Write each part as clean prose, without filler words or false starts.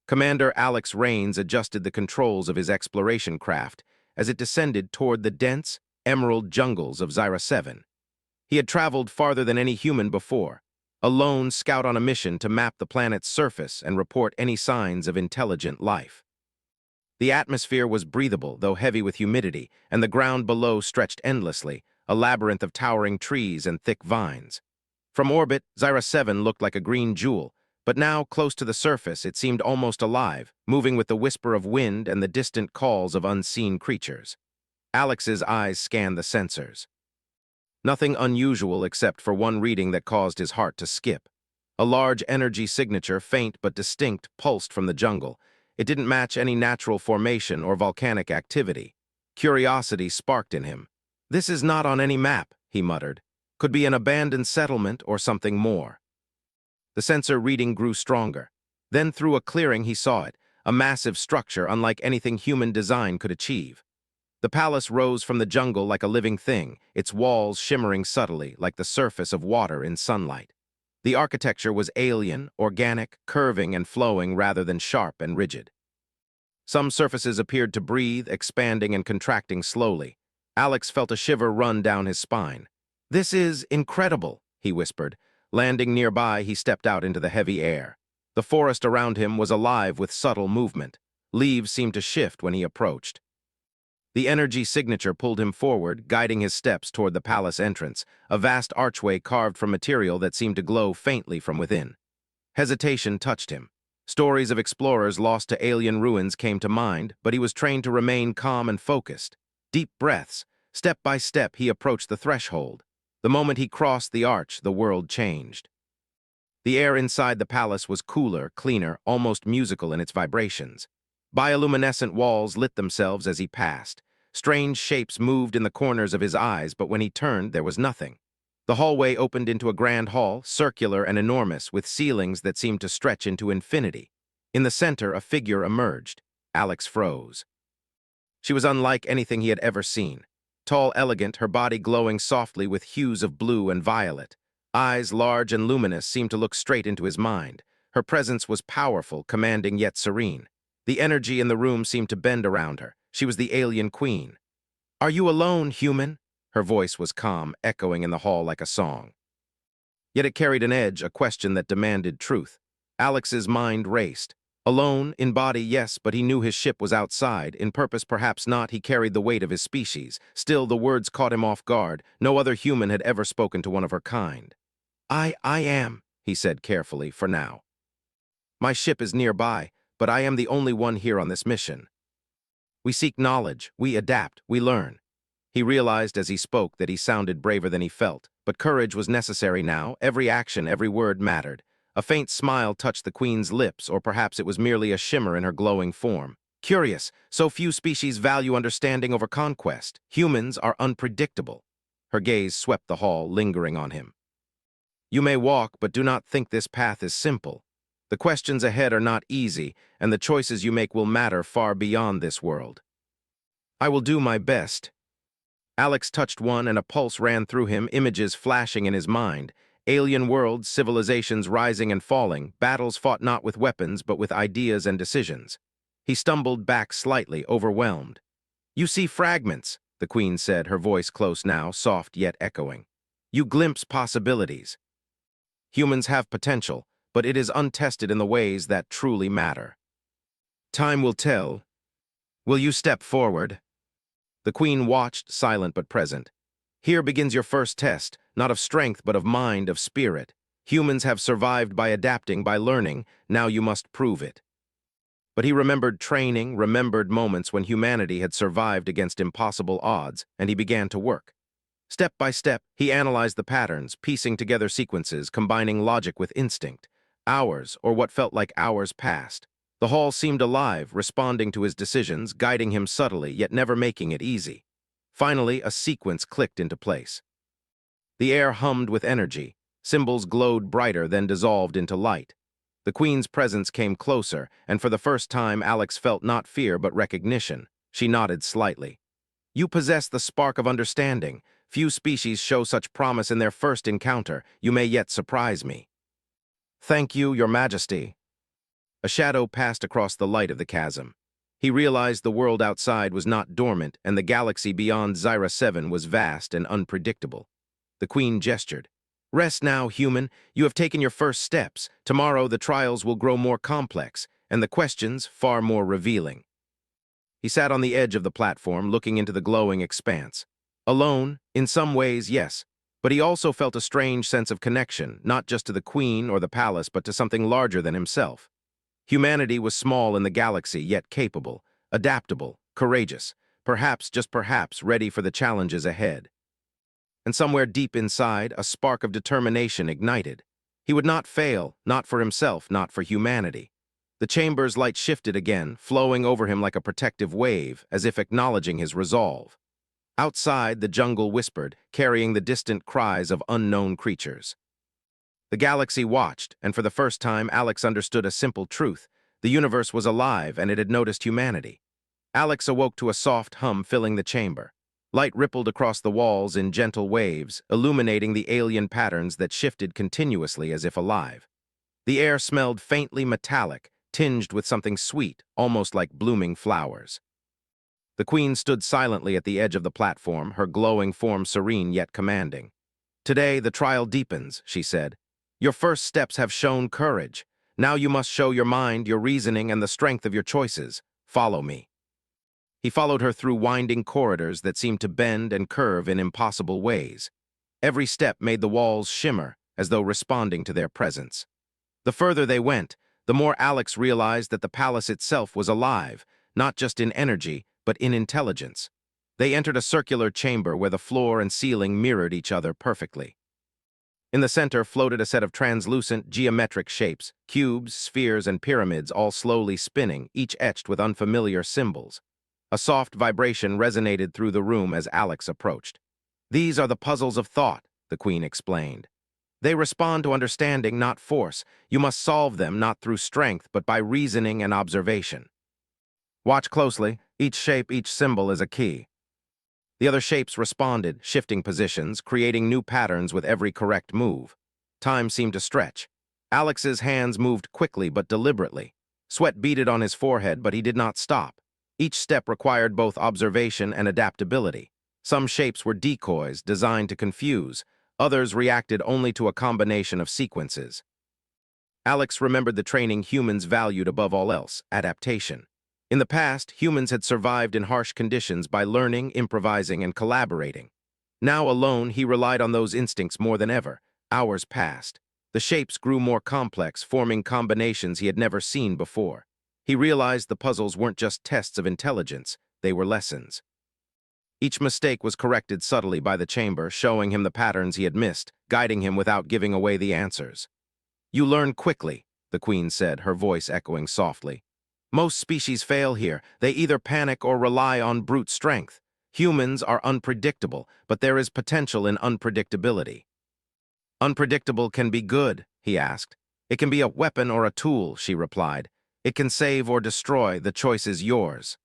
Commander Alex Rains adjusted the controls of his exploration craft as it descended toward the dense, emerald jungles of Zyra 7. He had traveled farther than any human before, a lone scout on a mission to map the planet's surface and report any signs of intelligent life. The atmosphere was breathable, though heavy with humidity, and the ground below stretched endlessly, a labyrinth of towering trees and thick vines. From orbit, Zyra 7 looked like a green jewel, but now, close to the surface, it seemed almost alive, moving with the whisper of wind and the distant calls of unseen creatures. Alex's eyes scanned the sensors. Nothing unusual except for one reading that caused his heart to skip. A large energy signature, faint but distinct, pulsed from the jungle. It didn't match any natural formation or volcanic activity. Curiosity sparked in him. "This is not on any map," he muttered. "Could be an abandoned settlement or something more." The sensor reading grew stronger. Then through a clearing he saw it, a massive structure unlike anything human design could achieve. The palace rose from the jungle like a living thing, its walls shimmering subtly like the surface of water in sunlight. The architecture was alien, organic, curving and flowing rather than sharp and rigid. Some surfaces appeared to breathe, expanding and contracting slowly. Alex felt a shiver run down his spine. "This is incredible," he whispered. Landing nearby, he stepped out into the heavy air. The forest around him was alive with subtle movement. Leaves seemed to shift when he approached. The energy signature pulled him forward, guiding his steps toward the palace entrance, a vast archway carved from material that seemed to glow faintly from within. Hesitation touched him. Stories of explorers lost to alien ruins came to mind, but he was trained to remain calm and focused. Deep breaths. Step by step, he approached the threshold. The moment he crossed the arch, the world changed. The air inside the palace was cooler, cleaner, almost musical in its vibrations. Bioluminescent walls lit themselves as he passed. Strange shapes moved in the corners of his eyes, but when he turned, there was nothing. The hallway opened into a grand hall, circular and enormous, with ceilings that seemed to stretch into infinity. In the center, a figure emerged. Alex froze. She was unlike anything he had ever seen. Tall, elegant, her body glowing softly with hues of blue and violet. Eyes large and luminous seemed to look straight into his mind. Her presence was powerful, commanding yet serene. The energy in the room seemed to bend around her. She was the alien queen. "Are you alone, human?" Her voice was calm, echoing in the hall like a song. Yet it carried an edge, a question that demanded truth. Alex's mind raced. Alone, in body, yes, but he knew his ship was outside. In purpose, perhaps not. He carried the weight of his species. Still, the words caught him off guard. No other human had ever spoken to one of her kind. I am," he said carefully, "for now. My ship is nearby, but I am the only one here on this mission. We seek knowledge, we adapt, we learn." He realized as he spoke that he sounded braver than he felt, but courage was necessary now. Every action, every word mattered. A faint smile touched the queen's lips, or perhaps it was merely a shimmer in her glowing form. "Curious, so few species value understanding over conquest. Humans are unpredictable." Her gaze swept the hall, lingering on him. "You may walk, but do not think this path is simple. The questions ahead are not easy, and the choices you make will matter far beyond this world." "I will do my best." Alex touched one, and a pulse ran through him, images flashing in his mind. Alien worlds, civilizations rising and falling, battles fought not with weapons but with ideas and decisions. He stumbled back slightly, overwhelmed. "You see fragments," the queen said, her voice close now, soft yet echoing. "You glimpse possibilities. Humans have potential, but it is untested in the ways that truly matter. Time will tell. Will you step forward?" The queen watched, silent but present. "Here begins your first test, not of strength but of mind, of spirit. Humans have survived by adapting, by learning. Now you must prove it." But he remembered training, remembered moments when humanity had survived against impossible odds, and he began to work. Step by step, he analyzed the patterns, piecing together sequences, combining logic with instinct. Hours, or what felt like hours, passed. The hall seemed alive, responding to his decisions, guiding him subtly, yet never making it easy. Finally, a sequence clicked into place. The air hummed with energy. Symbols glowed brighter, then dissolved into light. The queen's presence came closer, and for the first time Alex felt not fear but recognition. She nodded slightly. "You possess the spark of understanding. Few species show such promise in their first encounter. You may yet surprise me." "Thank you, Your Majesty." A shadow passed across the light of the chasm. He realized the world outside was not dormant, and the galaxy beyond Zyra 7 was vast and unpredictable. The Queen gestured. "Rest now, human. You have taken your first steps. Tomorrow the trials will grow more complex, and the questions far more revealing." He sat on the edge of the platform, looking into the glowing expanse. Alone, in some ways, yes, but he also felt a strange sense of connection, not just to the Queen or the palace, but to something larger than himself. Humanity was small in the galaxy, yet capable, adaptable, courageous, perhaps, just perhaps, ready for the challenges ahead. And somewhere deep inside, a spark of determination ignited. He would not fail, not for himself, not for humanity. The chamber's light shifted again, flowing over him like a protective wave, as if acknowledging his resolve. Outside, the jungle whispered, carrying the distant cries of unknown creatures. The galaxy watched, and for the first time, Alex understood a simple truth. The universe was alive, and it had noticed humanity. Alex awoke to a soft hum filling the chamber. Light rippled across the walls in gentle waves, illuminating the alien patterns that shifted continuously as if alive. The air smelled faintly metallic, tinged with something sweet, almost like blooming flowers. The Queen stood silently at the edge of the platform, her glowing form serene yet commanding. "Today the trial deepens," she said. "Your first steps have shown courage. Now you must show your mind, your reasoning, and the strength of your choices. Follow me." He followed her through winding corridors that seemed to bend and curve in impossible ways. Every step made the walls shimmer, as though responding to their presence. The further they went, the more Alex realized that the palace itself was alive, not just in energy, but in intelligence. They entered a circular chamber where the floor and ceiling mirrored each other perfectly. In the center floated a set of translucent, geometric shapes, cubes, spheres, and pyramids, all slowly spinning, each etched with unfamiliar symbols. A soft vibration resonated through the room as Alex approached. "These are the puzzles of thought," the Queen explained. "They respond to understanding, not force. You must solve them not through strength, but by reasoning and observation. Watch closely. Each shape, each symbol is a key." The other shapes responded, shifting positions, creating new patterns with every correct move. Time seemed to stretch. Alex's hands moved quickly but deliberately. Sweat beaded on his forehead, but he did not stop. Each step required both observation and adaptability. Some shapes were decoys, designed to confuse. Others reacted only to a combination of sequences. Alex remembered the training humans valued above all else: adaptation. In the past, humans had survived in harsh conditions by learning, improvising, and collaborating. Now alone, he relied on those instincts more than ever. Hours passed. The shapes grew more complex, forming combinations he had never seen before. He realized the puzzles weren't just tests of intelligence, they were lessons. Each mistake was corrected subtly by the chamber, showing him the patterns he had missed, guiding him without giving away the answers. "You learn quickly," the Queen said, her voice echoing softly. "Most species fail here. They either panic or rely on brute strength. Humans are unpredictable, but there is potential in unpredictability." "Unpredictable can be good," he asked. "It can be a weapon or a tool," she replied. "It can save or destroy. The choice is yours."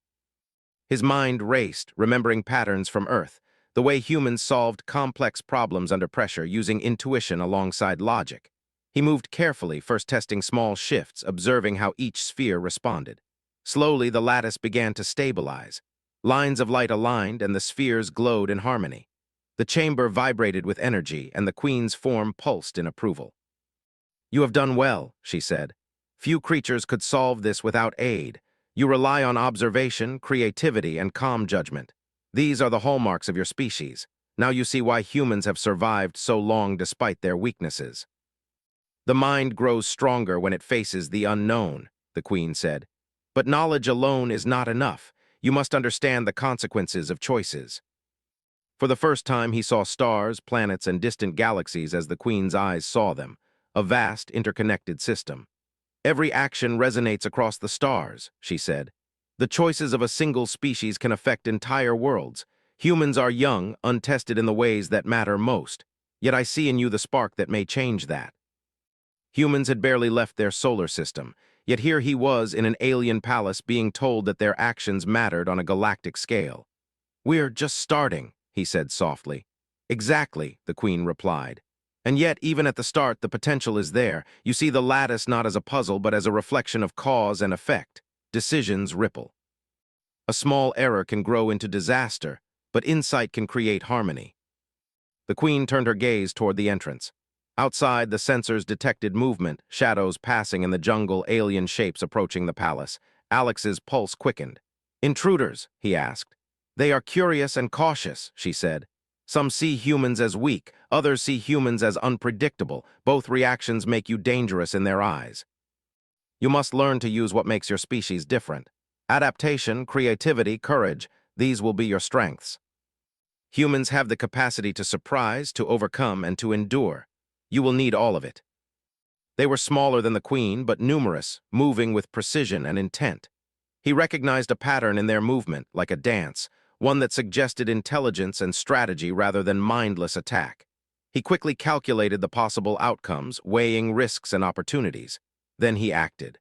His mind raced, remembering patterns from Earth, the way humans solved complex problems under pressure using intuition alongside logic. He moved carefully, first testing small shifts, observing how each sphere responded. Slowly, the lattice began to stabilize. Lines of light aligned, and the spheres glowed in harmony. The chamber vibrated with energy, and the Queen's form pulsed in approval. "You have done well," she said. "Few creatures could solve this without aid. You rely on observation, creativity, and calm judgment. These are the hallmarks of your species. Now you see why humans have survived so long despite their weaknesses." "The mind grows stronger when it faces the unknown," the Queen said. "But knowledge alone is not enough. You must understand the consequences of choices." For the first time, he saw stars, planets, and distant galaxies as the Queen's eyes saw them, a vast, interconnected system. "Every action resonates across the stars," she said. "The choices of a single species can affect entire worlds. Humans are young, untested in the ways that matter most. Yet I see in you the spark that may change that." Humans had barely left their solar system, yet here he was in an alien palace being told that their actions mattered on a galactic scale. "We're just starting," he said softly. "Exactly," the Queen replied. And yet, even at the start, the potential is there. You see the lattice not as a puzzle, but as a reflection of cause and effect. Decisions ripple. A small error can grow into disaster, but insight can create harmony. The queen turned her gaze toward the entrance. Outside, the sensors detected movement, shadows passing in the jungle, alien shapes approaching the palace. Alex's pulse quickened. "Intruders?" he asked. "They are curious and cautious," she said. "Some see humans as weak, others see humans as unpredictable. Both reactions make you dangerous in their eyes. You must learn to use what makes your species different. Adaptation, creativity, courage, these will be your strengths. Humans have the capacity to surprise, to overcome, and to endure. You will need all of it." They were smaller than the queen, but numerous, moving with precision and intent. He recognized a pattern in their movement, like a dance, one that suggested intelligence and strategy rather than mindless attack. He quickly calculated the possible outcomes, weighing risks and opportunities. Then he acted.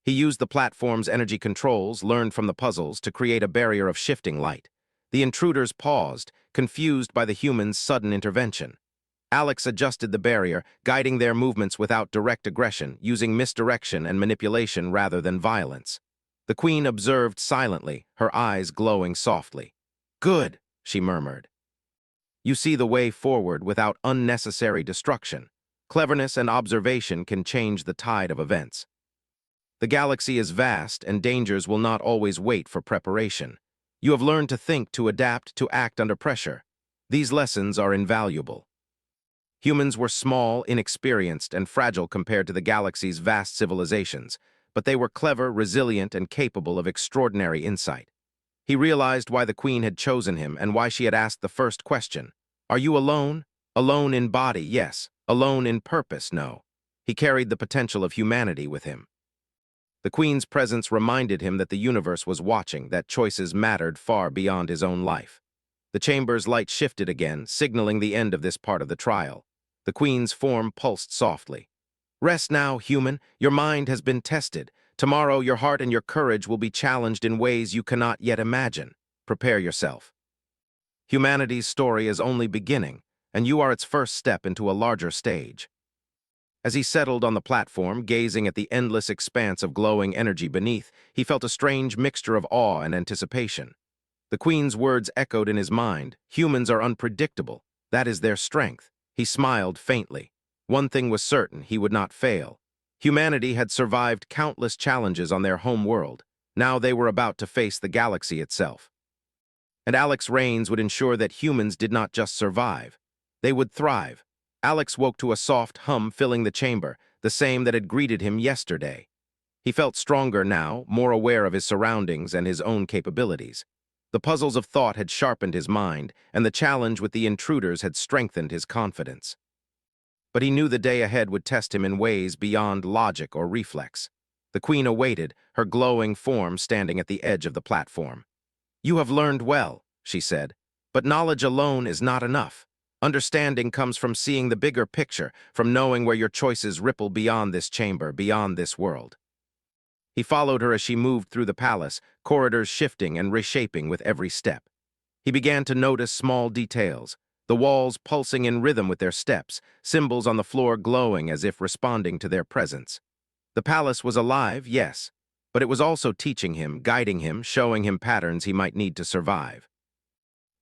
He used the platform's energy controls, learned from the puzzles, to create a barrier of shifting light. The intruders paused, confused by the humans' sudden intervention. Alex adjusted the barrier, guiding their movements without direct aggression, using misdirection and manipulation rather than violence. The queen observed silently, her eyes glowing softly. "Good," she murmured. "You see the way forward without unnecessary destruction. Cleverness and observation can change the tide of events. The galaxy is vast, and dangers will not always wait for preparation. You have learned to think, to adapt, to act under pressure. These lessons are invaluable." Humans were small, inexperienced, and fragile compared to the galaxy's vast civilizations, but they were clever, resilient, and capable of extraordinary insight. He realized why the queen had chosen him and why she had asked the first question. "Are you alone? Alone in body, yes. Alone in purpose, no." He carried the potential of humanity with him. The queen's presence reminded him that the universe was watching, that choices mattered far beyond his own life. The chamber's light shifted again, signaling the end of this part of the trial. The queen's form pulsed softly. "Rest now, human. Your mind has been tested. Tomorrow, your heart and your courage will be challenged in ways you cannot yet imagine. Prepare yourself. Humanity's story is only beginning, and you are its first step into a larger stage." As he settled on the platform, gazing at the endless expanse of glowing energy beneath, he felt a strange mixture of awe and anticipation. The queen's words echoed in his mind. Humans are unpredictable. That is their strength. He smiled faintly. One thing was certain, he would not fail. Humanity had survived countless challenges on their home world. Now they were about to face the galaxy itself. And Alex Rains would ensure that humans did not just survive. They would thrive. Alex woke to a soft hum filling the chamber, the same that had greeted him yesterday. He felt stronger now, more aware of his surroundings and his own capabilities. The puzzles of thought had sharpened his mind, and the challenge with the intruders had strengthened his confidence. But he knew the day ahead would test him in ways beyond logic or reflex. The queen awaited, her glowing form standing at the edge of the platform. "You have learned well," she said, "but knowledge alone is not enough. Understanding comes from seeing the bigger picture, from knowing where your choices ripple beyond this chamber, beyond this world." He followed her as she moved through the palace, corridors shifting and reshaping with every step. He began to notice small details, the walls pulsing in rhythm with their steps, symbols on the floor glowing as if responding to their presence. The palace was alive, yes, but it was also teaching him, guiding him, showing him patterns he might need to survive.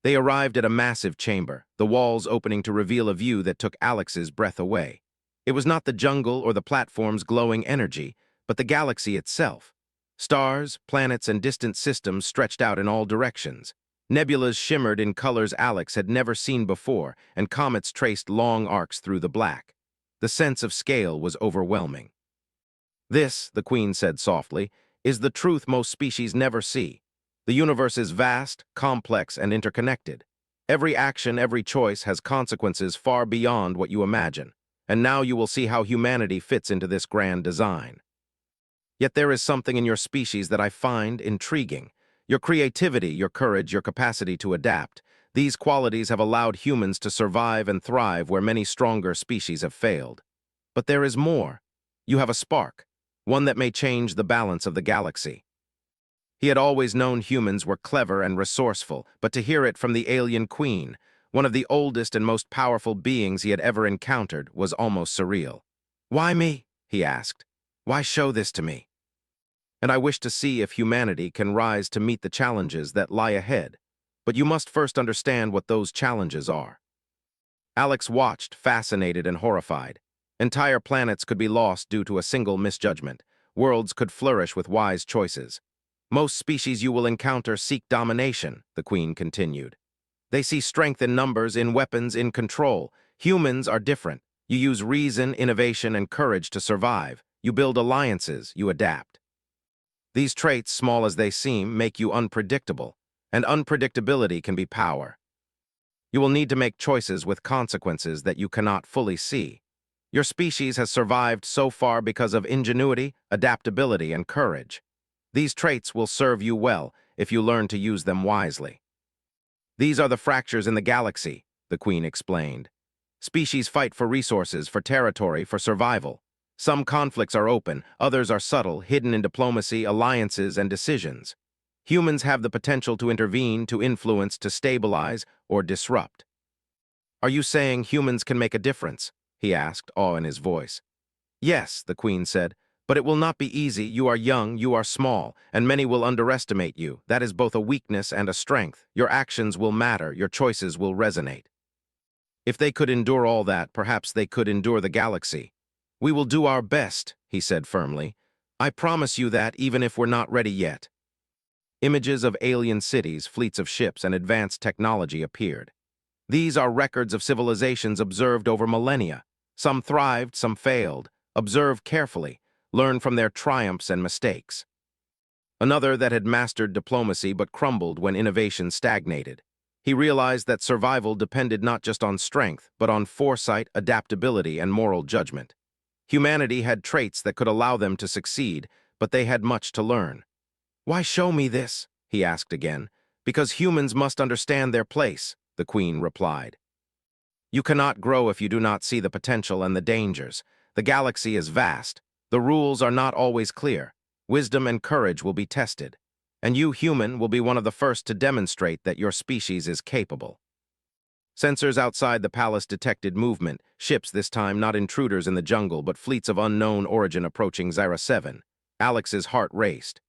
They arrived at a massive chamber, the walls opening to reveal a view that took Alex's breath away. It was not the jungle or the platform's glowing energy, but the galaxy itself. Stars, planets, and distant systems stretched out in all directions. Nebulas shimmered in colors Alex had never seen before, and comets traced long arcs through the black. The sense of scale was overwhelming. "This," the queen said softly, "is the truth most species never see. The universe is vast, complex, and interconnected. Every action, every choice has consequences far beyond what you imagine, and now you will see how humanity fits into this grand design. Yet there is something in your species that I find intriguing. Your creativity, your courage, your capacity to adapt. These qualities have allowed humans to survive and thrive where many stronger species have failed. But there is more. You have a spark, one that may change the balance of the galaxy." He had always known humans were clever and resourceful, but to hear it from the alien queen, one of the oldest and most powerful beings he had ever encountered, was almost surreal. "Why me?" he asked. "Why show this to me? And I wish to see if humanity can rise to meet the challenges that lie ahead. But you must first understand what those challenges are." Alex watched, fascinated and horrified. Entire planets could be lost due to a single misjudgment. Worlds could flourish with wise choices. "Most species you will encounter seek domination," the Queen continued. "They see strength in numbers, in weapons, in control. Humans are different. You use reason, innovation, and courage to survive. You build alliances, you adapt. These traits, small as they seem, make you unpredictable, and unpredictability can be power. You will need to make choices with consequences that you cannot fully see. Your species has survived so far because of ingenuity, adaptability, and courage. These traits will serve you well if you learn to use them wisely." "These are the fractures in the galaxy," the Queen explained. "Species fight for resources, for territory, for survival. Some conflicts are open, others are subtle, hidden in diplomacy, alliances, and decisions. Humans have the potential to intervene, to influence, to stabilize, or disrupt." "Are you saying humans can make a difference?" he asked, awe in his voice. "Yes," the Queen said, "but it will not be easy. You are young, you are small, and many will underestimate you. That is both a weakness and a strength. Your actions will matter, your choices will resonate. If they could endure all that, perhaps they could endure the galaxy. We will do our best," he said firmly. "I promise you that, even if we're not ready yet." Images of alien cities, fleets of ships, and advanced technology appeared. These are records of civilizations observed over millennia. Some thrived, some failed. Observe carefully. Learn from their triumphs and mistakes. Another that had mastered diplomacy but crumbled when innovation stagnated. He realized that survival depended not just on strength, but on foresight, adaptability, and moral judgment. Humanity had traits that could allow them to succeed, but they had much to learn. "Why show me this?" he asked again. "Because humans must understand their place," the Queen replied. "You cannot grow if you do not see the potential and the dangers. The galaxy is vast. The rules are not always clear. Wisdom and courage will be tested. And you, human, will be one of the first to demonstrate that your species is capable." Sensors outside the palace detected movement, ships this time not intruders in the jungle, but fleets of unknown origin approaching Zyra 7. Alex's heart raced.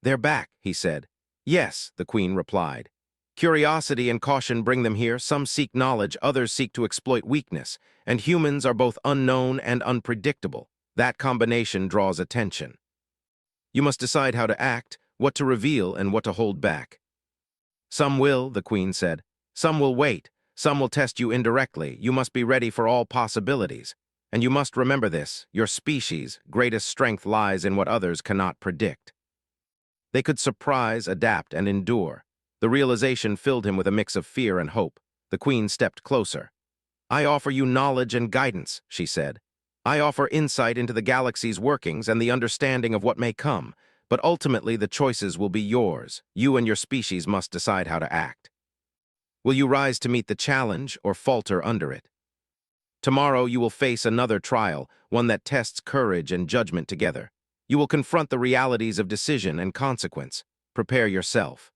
"They're back," he said. "Yes," the Queen replied. "Curiosity and caution bring them here. Some seek knowledge, others seek to exploit weakness, and humans are both unknown and unpredictable. That combination draws attention. You must decide how to act, what to reveal, and what to hold back." "Some will," the Queen said. "Some will wait. Some will test you indirectly. You must be ready for all possibilities. And you must remember this: your species' greatest strength lies in what others cannot predict." They could surprise, adapt, and endure. The realization filled him with a mix of fear and hope. The Queen stepped closer. "I offer you knowledge and guidance," she said. "I offer insight into the galaxy's workings and the understanding of what may come. But ultimately, the choices will be yours. You and your species must decide how to act. Will you rise to meet the challenge or falter under it? Tomorrow you will face another trial, one that tests courage and judgment together. You will confront the realities of decision and consequence. Prepare yourself."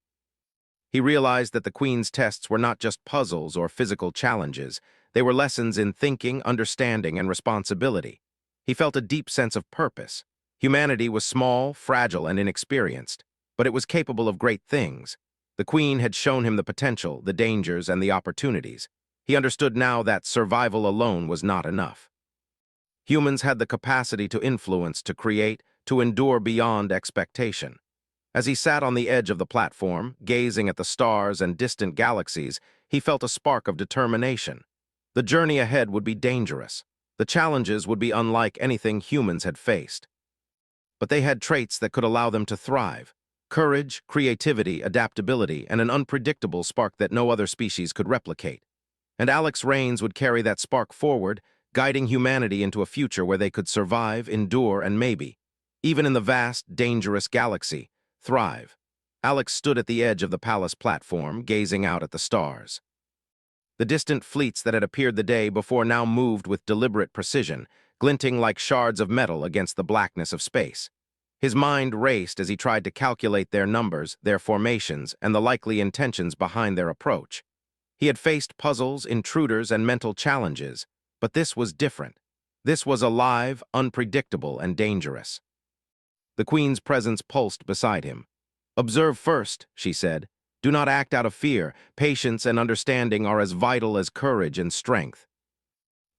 He realized that the Queen's tests were not just puzzles or physical challenges. They were lessons in thinking, understanding, and responsibility. He felt a deep sense of purpose. Humanity was small, fragile, and inexperienced, but it was capable of great things. The Queen had shown him the potential, the dangers, and the opportunities. He understood now that survival alone was not enough. Humans had the capacity to influence, to create, to endure beyond expectation. As he sat on the edge of the platform, gazing at the stars and distant galaxies, he felt a spark of determination. The journey ahead would be dangerous. The challenges would be unlike anything humans had faced. But they had traits that could allow them to thrive: courage, creativity, adaptability, and an unpredictable spark that no other species could replicate. And Alex Rains would carry that spark forward, guiding humanity into a future where they could survive, endure, and maybe, even in the vast, dangerous galaxy, thrive. Alex stood at the edge of the palace platform, gazing out at the stars. The distant fleets that had appeared the day before now moved with deliberate precision, glinting like shards of metal against the blackness of space. His mind raced as he tried to calculate their numbers, their formations, and the likely intentions behind their approach. He had faced puzzles, intruders, and mental challenges, but this was different. This was alive, unpredictable, and dangerous. The Queen's presence pulsed beside him. "Observe first," she said. "Do not act out of fear. Patience and understanding are as vital as courage and strength."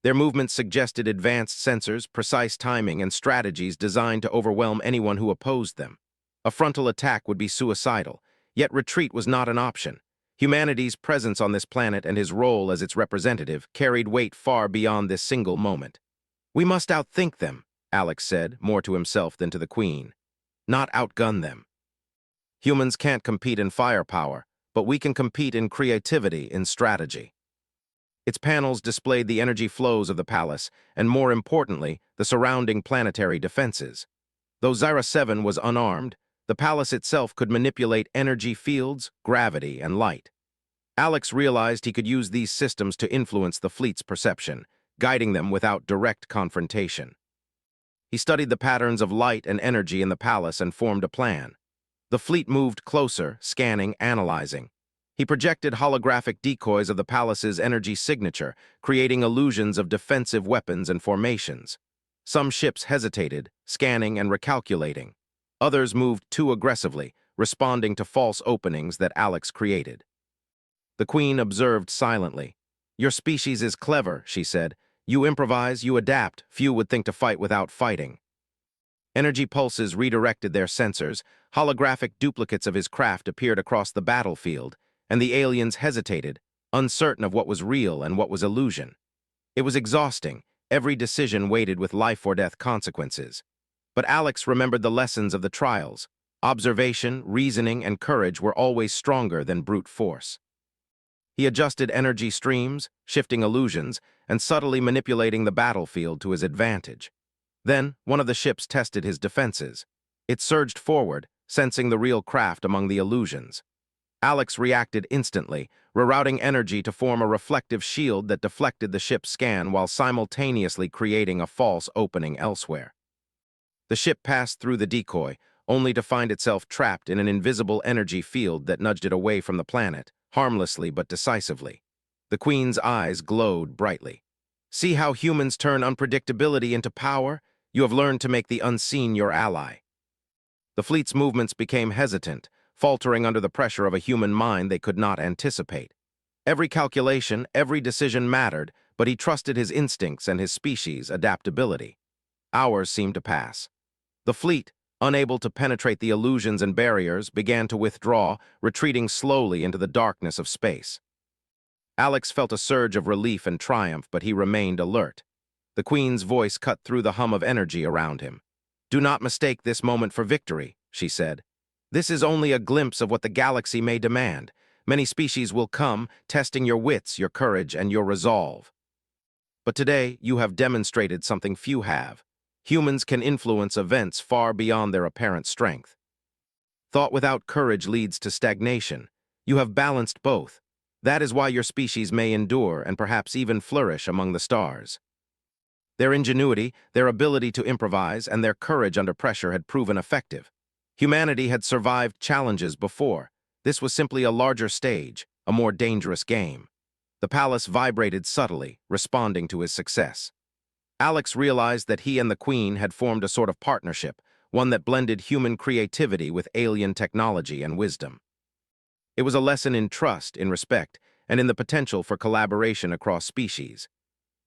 Their movements suggested advanced sensors, precise timing, and strategies designed to overwhelm anyone who opposed them. A frontal attack would be suicidal, yet retreat was not an option. Humanity's presence on this planet and his role as its representative carried weight far beyond this single moment. "We must outthink them," Alex said, more to himself than to the Queen. "Not outgun them. Humans can't compete in firepower, but we can compete in creativity, in strategy." Its panels displayed the energy flows of the palace, and more importantly, the surrounding planetary defenses. Though Zyra 7 was unarmed, the palace itself could manipulate energy fields, gravity, and light. Alex realized he could use these systems to influence the fleet's perception, guiding them without direct confrontation. He studied the patterns of light and energy in the palace and formed a plan. The fleet moved closer, scanning, analyzing. He projected holographic decoys of the palace's energy signature, creating illusions of defensive weapons and formations. Some ships hesitated, scanning and recalculating. Others moved too aggressively, responding to false openings that Alex created. The Queen observed silently. "Your species is clever," she said. "You improvise, you adapt. Few would think to fight without fighting." Energy pulses redirected their sensors. Holographic duplicates of his craft appeared across the battlefield, and the aliens hesitated, uncertain of what was real and what was illusion. It was exhausting. Every decision weighted with life-or-death consequences. But Alex remembered the lessons of the trials. Observation, reasoning, and courage were always stronger than brute force. He adjusted energy streams, shifting illusions, and subtly manipulating the battlefield to his advantage. Then, one of the ships tested his defenses. It surged forward, sensing the real craft among the illusions. Alex reacted instantly, rerouting energy to form a reflective shield that deflected the ship's scan while simultaneously creating a false opening elsewhere. The ship passed through the decoy, only to find itself trapped in an invisible energy field that nudged it away from the planet, harmlessly but decisively. The Queen's eyes glowed brightly. "See how humans turn unpredictability into power? You have learned to make the unseen your ally." The fleet's movements became hesitant, faltering under the pressure of a human mind they could not anticipate. Every calculation, every decision mattered, but he trusted his instincts and his species' adaptability. Hours seemed to pass. The fleet, unable to penetrate the illusions and barriers, began to withdraw, retreating slowly into the darkness of space. Alex felt a surge of relief and triumph, but he remained alert. The Queen's voice cut through the hum of energy around him. "Do not mistake this moment for victory," she said. "This is only a glimpse of what the galaxy may demand. Many species will come, testing your wits, your courage, and your resolve. But today, you have demonstrated something few have. Humans can influence events far beyond their apparent strength. Thought without courage leads to stagnation. You have balanced both. That is why your species may endure and perhaps even flourish among the stars." Their ingenuity, their ability to improvise, and their courage under pressure had proven effective. Humanity had survived challenges before. This was simply a larger stage, a more dangerous game. The palace vibrated subtly, responding to his success. Alex realized that he and the Queen had formed a sort of partnership, one that blended human creativity with alien technology and wisdom. It was a lesson in trust, in respect, and in the potential for collaboration across species.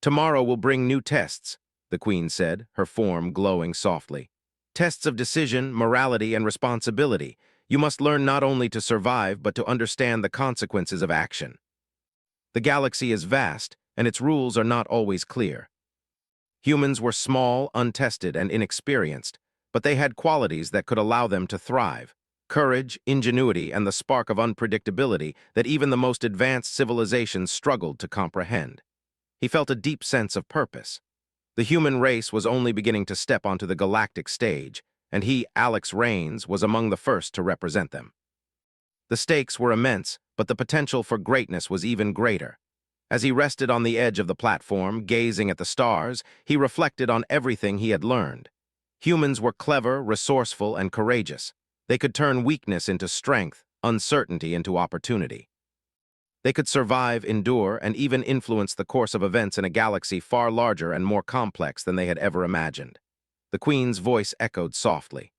"Tomorrow will bring new tests," the Queen said, her form glowing softly. "Tests of decision, morality, and responsibility. You must learn not only to survive, but to understand the consequences of action. The galaxy is vast, and its rules are not always clear. Humans were small, untested, and inexperienced, but they had qualities that could allow them to thrive. Courage, ingenuity, and the spark of unpredictability that even the most advanced civilizations struggled to comprehend. He felt a deep sense of purpose. The human race was only beginning to step onto the galactic stage, and he, Alex Rains, was among the first to represent them. The stakes were immense, but the potential for greatness was even greater. As he rested on the edge of the platform, gazing at the stars, he reflected on everything he had learned. Humans were clever, resourceful, and courageous. They could turn weakness into strength, uncertainty into opportunity. They could survive, endure, and even influence the course of events in a galaxy far larger and more complex than they had ever imagined. The Queen's voice echoed softly.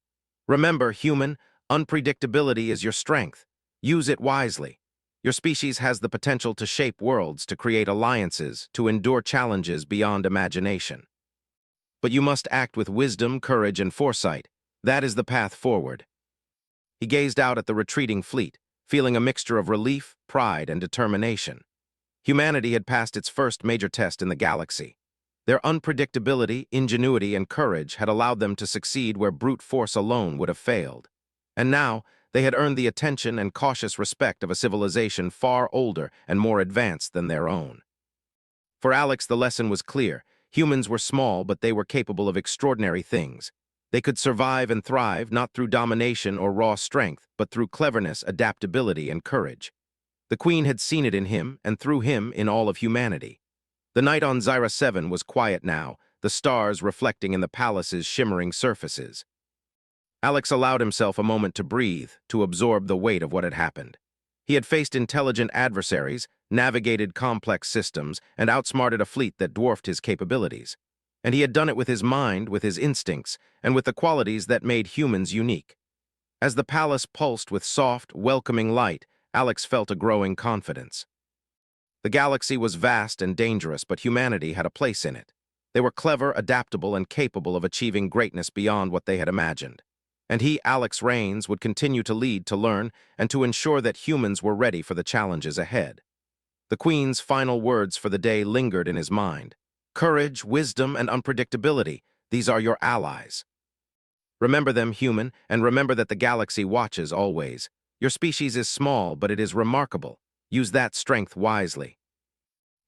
Remember, human, unpredictability is your strength. Use it wisely. Your species has the potential to shape worlds, to create alliances, to endure challenges beyond imagination. But you must act with wisdom, courage, and foresight. That is the path forward. He gazed out at the retreating fleet, feeling a mixture of relief, pride, and determination. Humanity had passed its first major test in the galaxy. Their unpredictability, ingenuity, and courage had allowed them to succeed where brute force alone would have failed. And now, they had earned the attention and cautious respect of a civilization far older and more advanced than their own. For Alex, the lesson was clear. Humans were small, but they were capable of extraordinary things. They could survive and thrive not through domination or raw strength, but through cleverness, adaptability, and courage. The Queen had seen it in him, and through him in all of humanity. The night on Zyra 7 was quiet now, the stars reflecting in the palace's shimmering surfaces. Alex allowed himself a moment to breathe, to absorb the weight of what had happened. He had faced intelligent adversaries, navigated complex systems, and outsmarted a fleet that dwarfed his capabilities. And he had done it with his mind, with his instincts, and with the qualities that made humans unique. As the palace pulsed with soft, welcoming light, Alex felt a growing confidence. The galaxy was vast and dangerous, but humanity had a place in it. They were clever, adaptable, and capable of achieving greatness beyond what they had imagined. And he, Alex Rains, would continue to lead, to learn, and to ensure that humans were ready for the challenges ahead. The Queen's final words for the day lingered in his mind. Courage, wisdom, and unpredictability, these are your allies. Remember them, human, and remember that the galaxy watches always. Your species is small, but it is remarkable. Use that strength wisely.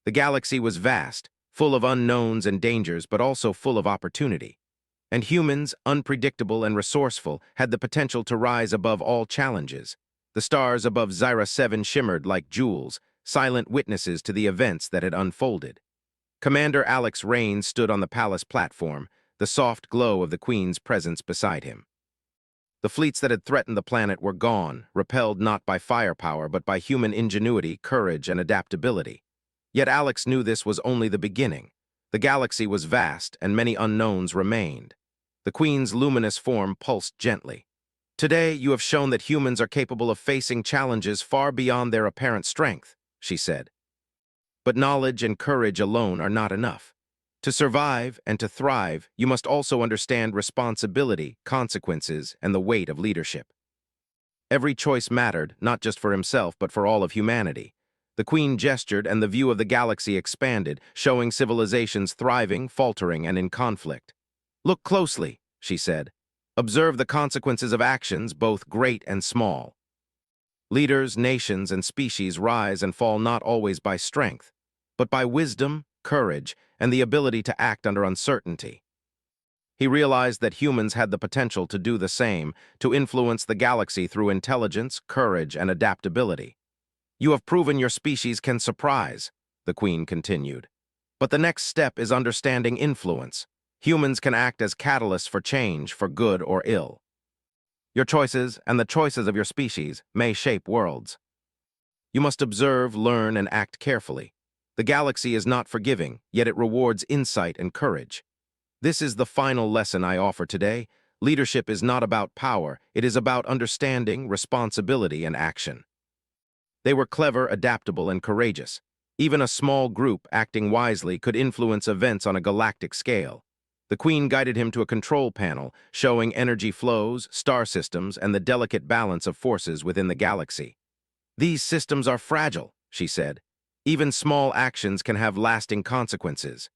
The galaxy was vast, full of unknowns and dangers, but also full of opportunity. And humans, unpredictable and resourceful, had the potential to rise above all challenges. The stars above Zyra 7 shimmered like jewels, silent witnesses to the events that had unfolded. Commander Alex Rains stood on the palace platform, the soft glow of the Queen's presence beside him. The fleets that had threatened the planet were gone, repelled not by firepower but by human ingenuity, courage, and adaptability. Yet Alex knew this was only the beginning. The galaxy was vast, and many unknowns remained. The Queen's luminous form pulsed gently. Today, you have shown that humans are capable of facing challenges far beyond their apparent strength, she said. But knowledge and courage alone are not enough. To survive and to thrive, you must also understand responsibility, consequences, and the weight of leadership. Every choice mattered, not just for himself, but for all of humanity. The Queen gestured, and the view of the galaxy expanded, showing civilizations thriving, faltering, and in conflict. Look closely, she said. Observe the consequences of actions, both great and small. Leaders, nations, and species rise and fall not always by strength, but by wisdom, courage, and the ability to act under uncertainty. He realized that humans had the potential to do the same, to influence the galaxy through intelligence, courage, and adaptability. You have proven your species can surprise, the Queen continued. But the next step is understanding influence. Humans can act as catalysts for change, for good or ill. Your choices and the choices of your species may shape worlds. You must observe, learn, and act carefully. The galaxy is not forgiving, yet it rewards insight and courage. This is the final lesson I offer today. Leadership is not about power, it is about understanding, responsibility, and action. They were clever, adaptable, and courageous. Even a small group acting wisely could influence events on a galactic scale. The Queen guided him to a control panel, showing energy flows, star systems, and the delicate balance of forces within the galaxy. These systems are fragile, she said. Even small actions can have lasting consequences.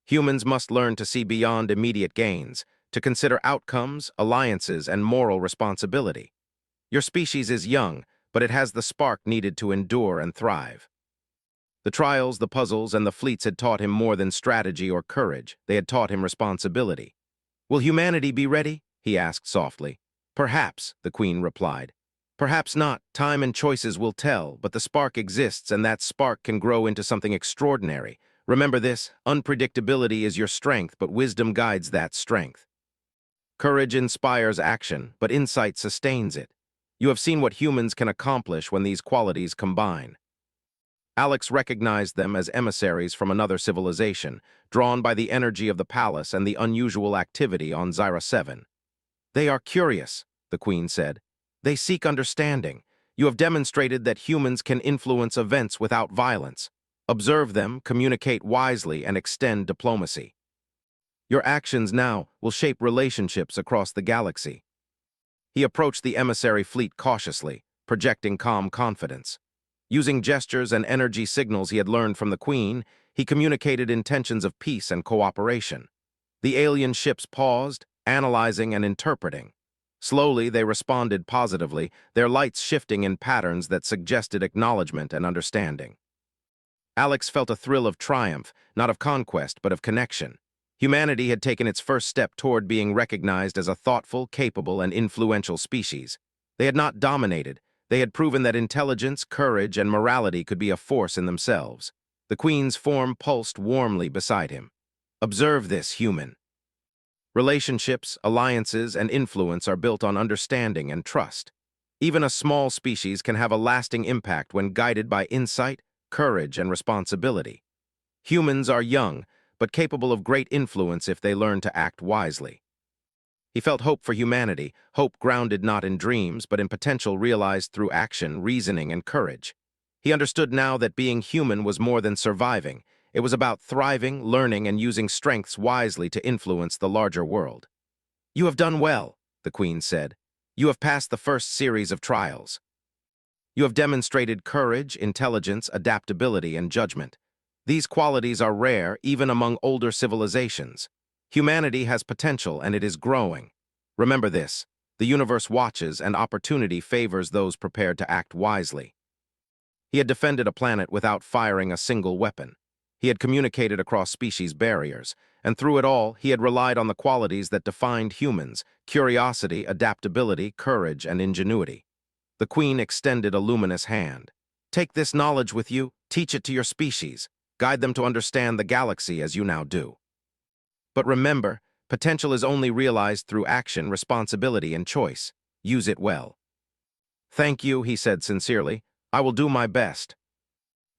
Humans must learn to see beyond immediate gains, to consider outcomes, alliances, and moral responsibility. Your species is young, but it has the spark needed to endure and thrive. The trials, the puzzles, and the fleets had taught him more than strategy or courage. They had taught him responsibility. Will humanity be ready? He asked softly. Perhaps, the Queen replied. Perhaps not. Time and choices will tell, but the spark exists, and that spark can grow into something extraordinary. Remember this, unpredictability is your strength, but wisdom guides that strength. Courage inspires action, but insight sustains it. You have seen what humans can accomplish when these qualities combine. Alex recognized them as emissaries from another civilization, drawn by the energy of the palace and the unusual activity on Zyra 7. "They are curious," the Queen said. "They seek understanding. You have demonstrated that humans can influence events without violence. Observe them, communicate wisely, and extend diplomacy. Your actions now will shape relationships across the galaxy." He approached the emissary fleet cautiously, projecting calm confidence. Using gestures and energy signals he had learned from the Queen, he communicated intentions of peace and cooperation. The alien ships paused, analyzing and interpreting. Slowly, they responded positively, their lights shifting in patterns that suggested acknowledgement and understanding. Alex felt a thrill of triumph, not of conquest, but of connection. Humanity had taken its first step toward being recognized as a thoughtful, capable, and influential species. They had not dominated. They had proven that intelligence, courage, and morality could be a force in themselves. The Queen's form pulsed warmly beside him. "Observe this, human. Relationships, alliances, and influence are built on understanding and trust. Even a small species can have a lasting impact when guided by insight, courage, and responsibility. Humans are young, but capable of great influence if they learn to act wisely." He felt hope for humanity, hope grounded not in dreams, but in potential realized through action, reasoning, and courage. He understood now that being human was more than surviving. It was about thriving, learning, and using strengths wisely to influence the larger world. "You have done well," the Queen said. "You have passed the first series of trials. You have demonstrated courage, intelligence, adaptability, and judgment. These qualities are rare even among older civilizations. Humanity has potential and it is growing. Remember this: the universe watches and opportunity favors those prepared to act wisely." He had defended a planet without firing a single weapon. He had communicated across species barriers, and through it all, he had relied on the qualities that defined humans: curiosity, adaptability, courage, and ingenuity. The Queen extended a luminous hand. "Take this knowledge with you, teach it to your species, guide them to understand the galaxy as you now do. But remember, potential is only realized through action, responsibility, and choice. Use it well." "Thank you," he said sincerely. "I will do my best."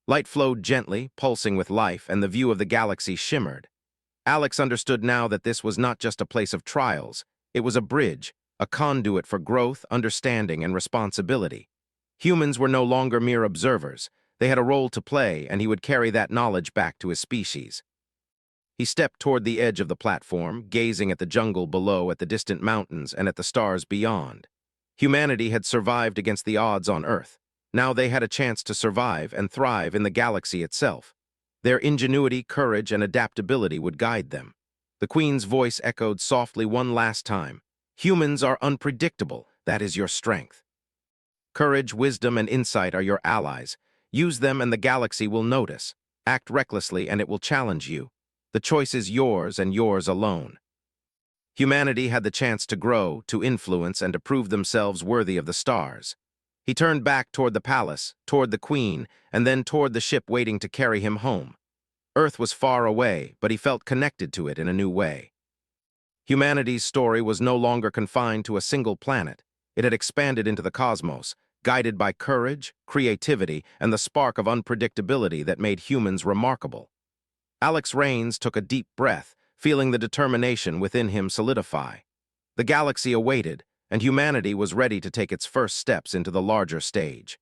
Light flowed gently, pulsing with life, and the view of the galaxy shimmered. Alex understood now that this was not just a place of trials. It was a bridge, a conduit for growth, understanding, and responsibility. Humans were no longer mere observers. They had a role to play, and he would carry that knowledge back to his species. He stepped toward the edge of the platform, gazing at the jungle below, at the distant mountains, and at the stars beyond. Humanity had survived against the odds on Earth. Now they had a chance to survive and thrive in the galaxy itself. Their ingenuity, courage, and adaptability would guide them. The Queen's voice echoed softly one last time. "Humans are unpredictable. That is your strength. Courage, wisdom, and insight are your allies. Use them and the galaxy will notice. Act recklessly and it will challenge you. The choice is yours and yours alone." Humanity had the chance to grow, to influence, and to prove themselves worthy of the stars. He turned back toward the palace, toward the Queen, and then toward the ship waiting to carry him home. Earth was far away, but he felt connected to it in a new way. Humanity's story was no longer confined to a single planet. It had expanded into the cosmos, guided by courage, creativity, and the spark of unpredictability that made humans remarkable. Alex Rains took a deep breath, feeling the determination within him solidify. The galaxy awaited, and humanity was ready to take its first steps into the larger stage.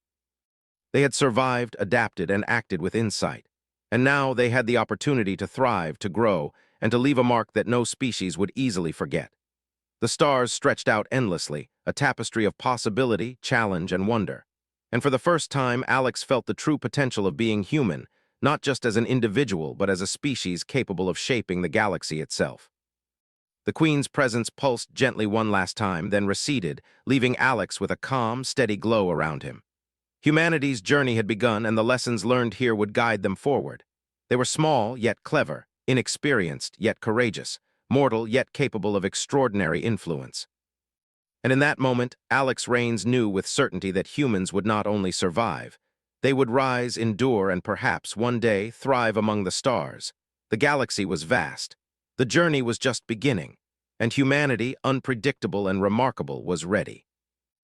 They had survived, adapted, and acted with insight. And now they had the opportunity to thrive, to grow, and to leave a mark that no species would easily forget. The stars stretched out endlessly, a tapestry of possibility, challenge, and wonder. And for the first time, Alex felt the true potential of being human, not just as an individual, but as a species capable of shaping the galaxy itself. The Queen's presence pulsed gently one last time, then receded, leaving Alex with a calm, steady glow around him. Humanity's journey had begun, and the lessons learned here would guide them forward. They were small, yet clever, inexperienced, yet courageous, mortal, yet capable of extraordinary influence. And in that moment, Alex Rains knew with certainty that humans would not only survive, they would rise, endure, and perhaps one day thrive among the stars. The galaxy was vast. The journey was just beginning, and humanity, unpredictable and remarkable, was ready.